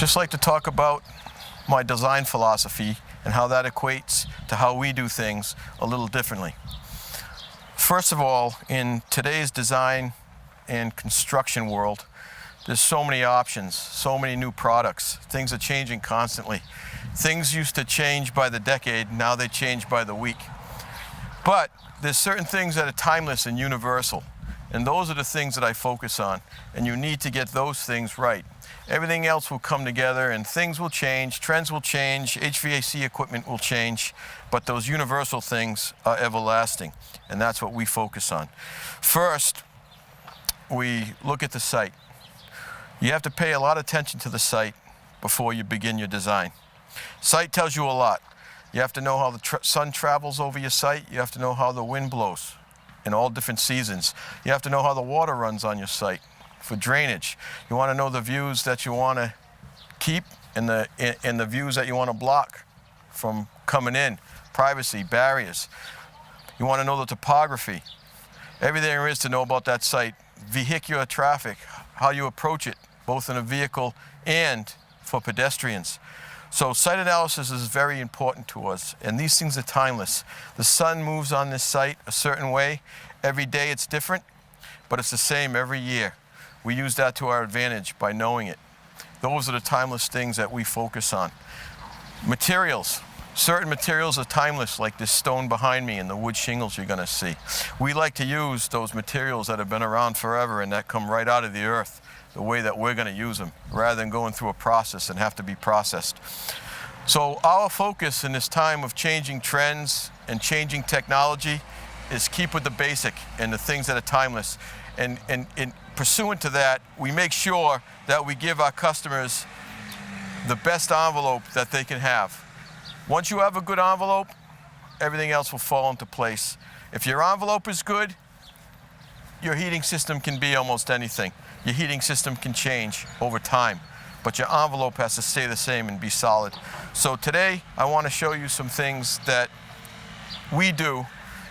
just like to talk about my design philosophy and how that equates to how we do things a little differently. First of all, in today's design and construction world, there's so many options, so many new products. Things are changing constantly. Things used to change by the decade, now they change by the week. But there's certain things that are timeless and universal, and those are the things that I focus on, and you need to get those things right. Everything else will come together and things will change, trends will change, HVAC equipment will change, but those universal things are everlasting, and that's what we focus on. First, we look at the site. You have to pay a lot of attention to the site before you begin your design. Site tells you a lot. You have to know how the sun travels over your site. You have to know how the wind blows in all different seasons. You have to know how the water runs on your site for drainage. You want to know the views that you want to keep and the views that you want to block from coming in, privacy, barriers. You want to know the topography, everything there is to know about that site, vehicular traffic, how you approach it, both in a vehicle and for pedestrians. So site analysis is very important to us, and these things are timeless. The sun moves on this site a certain way. Every day it's different, but it's the same every year. We use that to our advantage by knowing it. Those are the timeless things that we focus on. Materials. Certain materials are timeless, like this stone behind me and the wood shingles you're going to see. We like to use those materials that have been around forever and that come right out of the earth, the way that we're going to use them, rather than going through a process and have to be processed. So our focus in this time of changing trends and changing technology is keep with the basic and the things that are timeless. And pursuant to that, we make sure that we give our customers the best envelope that they can have. Once you have a good envelope, everything else will fall into place. If your envelope is good, your heating system can be almost anything. Your heating system can change over time, but your envelope has to stay the same and be solid. So today, I want to show you some things that we do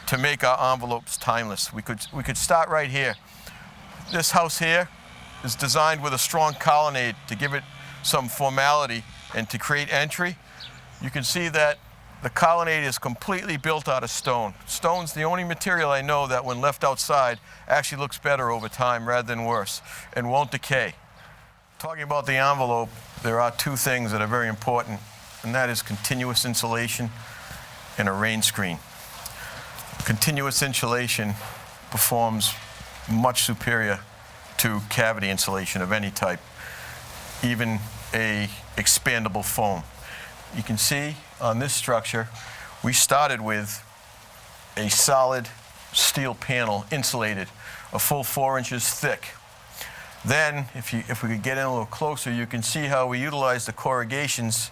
to make our envelopes timeless. We could start right here. This house here is designed with a strong colonnade to give it some formality and to create entry. You can see that the colonnade is completely built out of stone. Stone's the only material I know that when left outside actually looks better over time rather than worse and won't decay. Talking about the envelope, there are two things that are very important, and that is continuous insulation and a rain screen. Continuous insulation performs much superior to cavity insulation of any type, even a expandable foam. You can see on this structure, we started with a solid steel panel, insulated, a full 4 inches thick. Then, if we could get in a little closer, you can see how we utilized the corrugations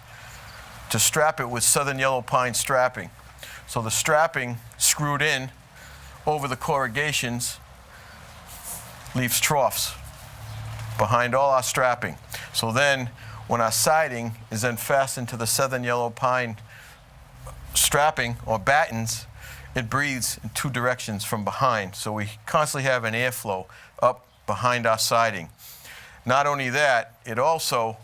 to strap it with southern yellow pine strapping. So the strapping screwed in over the corrugations leaves troughs behind all our strapping. So then, when our siding is then fastened to the southern yellow pine strapping or battens, it breathes in two directions from behind. So we constantly have an airflow up behind our siding. Not only that, it also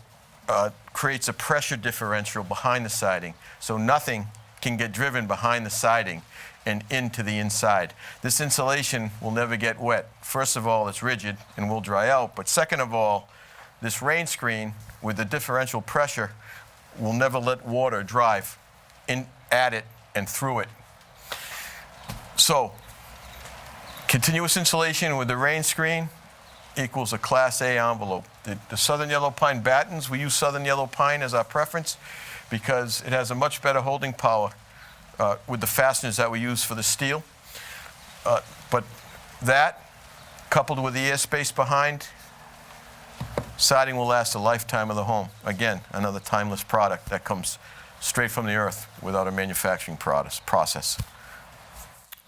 creates a pressure differential behind the siding. So nothing can get driven behind the siding and into the inside. This insulation will never get wet. First of all, it's rigid and will dry out. But second of all, this rain screen with the differential pressure will never let water drive in at it and through it. So, continuous insulation with the rain screen equals a Class A envelope. The southern yellow pine battens, we use southern yellow pine as our preference because it has a much better holding power with the fasteners that we use for the steel. But that, coupled with the airspace behind, siding will last a lifetime of the home. Again, another timeless product that comes straight from the earth without a manufacturing process.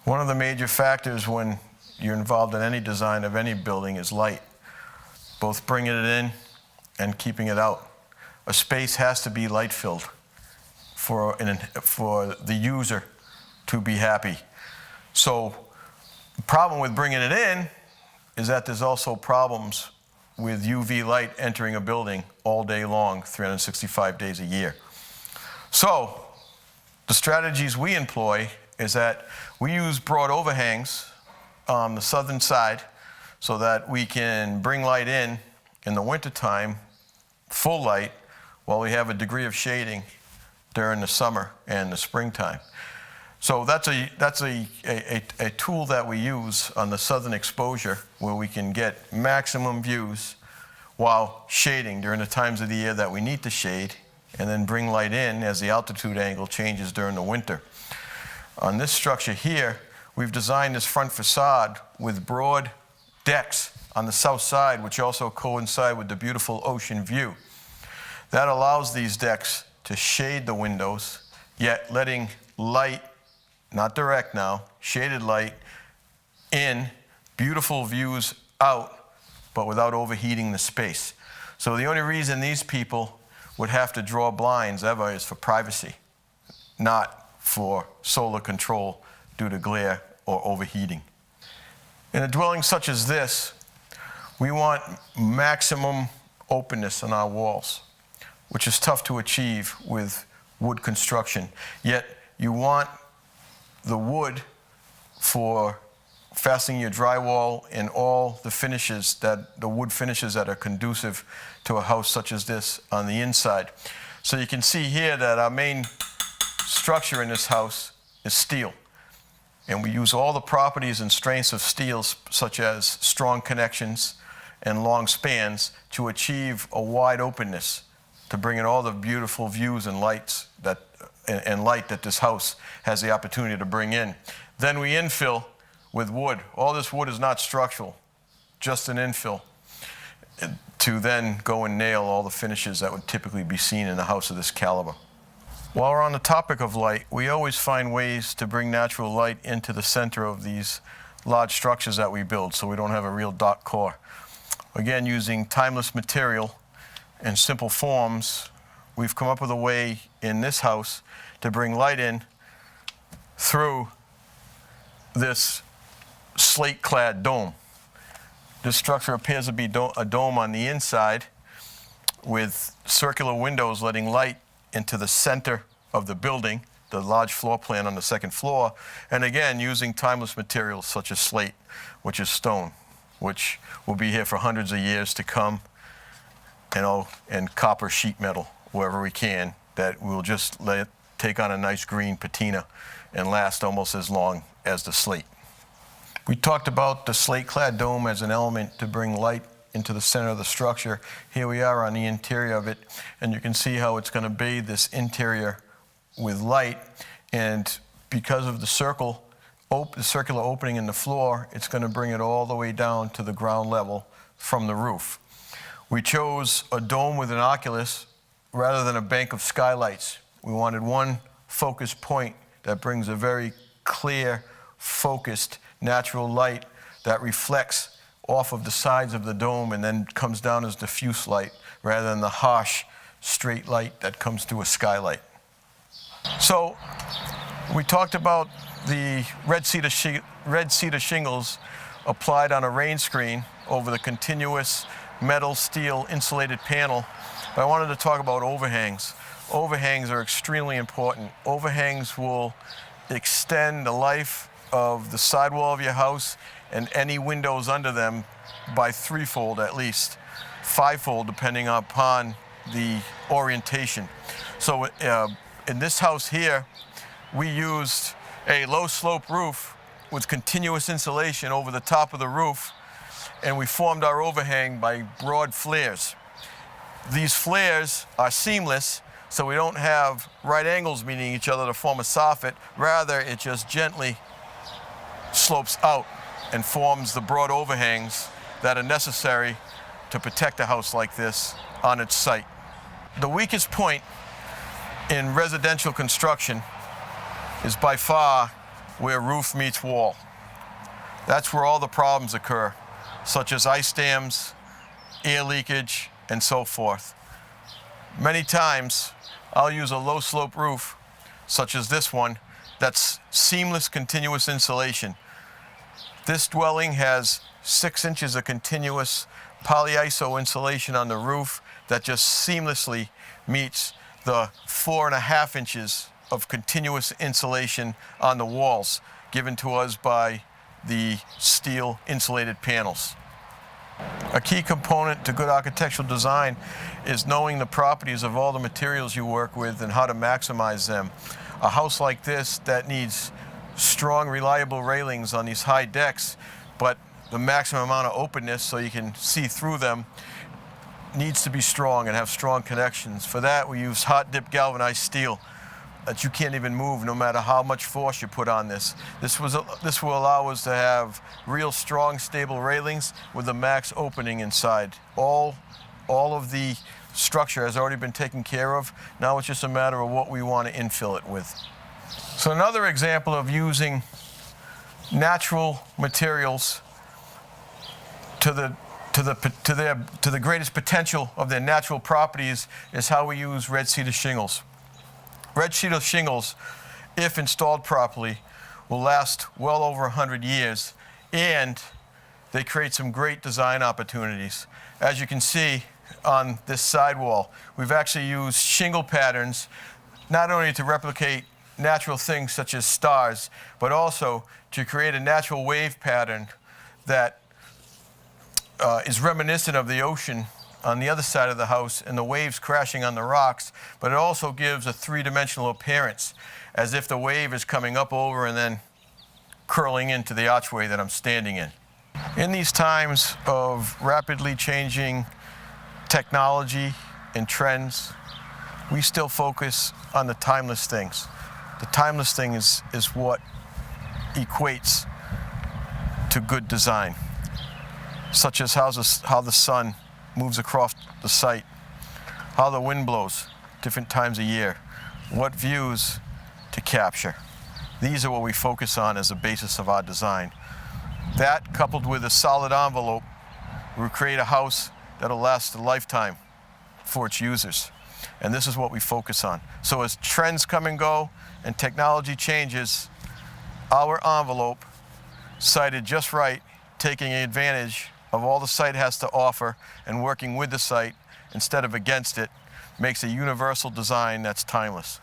One of the major factors when you're involved in any design of any building is light, both bringing it in and keeping it out. A space has to be light-filled for the user to be happy. So the problem with bringing it in is that there's also problems with UV light entering a building all day long, 365 days a year. So the strategies we employ is that we use broad overhangs on the southern side so that we can bring light in the wintertime, full light, while we have a degree of shading during the summer and the springtime. So that's a tool that we use on the southern exposure where we can get maximum views while shading during the times of the year that we need to shade, and then bring light in as the altitude angle changes during the winter. On this structure here, we've designed this front facade with broad decks on the south side, which also coincide with the beautiful ocean view. That allows these decks to shade the windows, yet letting light, not direct now, shaded light in, beautiful views out, but without overheating the space. So the only reason these people would have to draw blinds ever is for privacy, not for solar control due to glare or overheating. In a dwelling such as this, we want maximum openness on our walls, which is tough to achieve with wood construction. Yet you want the wood for fastening your drywall and all the finishes, the wood finishes that are conducive to a house such as this on the inside. So you can see here that our main structure in this house is steel. And we use all the properties and strengths of steel, such as strong connections and long spans, to achieve a wide openness, to bring in all the beautiful views and light that this house has the opportunity to bring in. Then we infill with wood. All this wood is not structural, just an infill, to then go and nail all the finishes that would typically be seen in a house of this caliber. While we're on the topic of light, we always find ways to bring natural light into the center of these large structures that we build, so we don't have a real dark core. Again, using timeless material and simple forms, we've come up with a way in this house to bring light in through this slate-clad dome. This structure appears to be a dome on the inside with circular windows letting light into the center of the building, the large floor plan on the second floor, and again, using timeless materials such as slate, which is stone, which will be here for hundreds of years to come, and copper sheet metal wherever we can, that we'll just let it take on a nice green patina and last almost as long as the slate. We talked about the slate-clad dome as an element to bring light into the center of the structure. Here we are on the interior of it, and you can see how it's going to bathe this interior with light, and because of the circular opening in the floor, it's going to bring it all the way down to the ground level from the roof. We chose a dome with an oculus rather than a bank of skylights. We wanted one focus point that brings a very clear, focused, natural light that reflects off of the sides of the dome and then comes down as diffuse light rather than the harsh, straight light that comes through a skylight. So we talked about the red cedar shingles applied on a rain screen over the continuous metal steel insulated panel. But I wanted to talk about overhangs. Overhangs are extremely important. Overhangs will extend the life of the sidewall of your house and any windows under them by threefold at least, fivefold depending upon the orientation. So in this house here, we used a low slope roof with continuous insulation over the top of the roof, and we formed our overhang by broad flares. These flares are seamless, so we don't have right angles meeting each other to form a soffit. Rather, it just gently slopes out and forms the broad overhangs that are necessary to protect a house like this on its site. The weakest point in residential construction is by far where roof meets wall. That's where all the problems occur, such as ice dams, air leakage, and so forth. Many times, I'll use a low slope roof, such as this one, that's seamless continuous insulation. This dwelling has 6 inches of continuous polyiso insulation on the roof that just seamlessly meets the 4.5 inches of continuous insulation on the walls given to us by the steel insulated panels. A key component to good architectural design is knowing the properties of all the materials you work with and how to maximize them. A house like this that needs strong, reliable railings on these high decks, but the maximum amount of openness so you can see through them, needs to be strong and have strong connections. For that, we use hot dip galvanized steel that you can't even move no matter how much force you put on this. This will allow us to have real strong, stable railings with the max opening inside. All of the structure has already been taken care of. Now it's just a matter of what we want to infill it with. So another example of using natural materials to the greatest potential of their natural properties is how we use red cedar shingles. Red cedar shingles, if installed properly, will last well over 100 years, and they create some great design opportunities. As you can see on this sidewall, we've actually used shingle patterns not only to replicate natural things such as stars, but also to create a natural wave pattern that is reminiscent of the ocean on the other side of the house and the waves crashing on the rocks, but it also gives a three-dimensional appearance as if the wave is coming up over and then curling into the archway that I'm standing in. In these times of rapidly changing technology and trends, we still focus on the timeless things. The timeless thing is what equates to good design, such as how the sun moves across the site, how the wind blows different times a year, what views to capture. These are what we focus on as the basis of our design. That, coupled with a solid envelope, will create a house that'll last a lifetime for its users. And this is what we focus on. So as trends come and go and technology changes, our envelope, sited just right, taking advantage of all the site has to offer and working with the site instead of against it, makes a universal design that's timeless.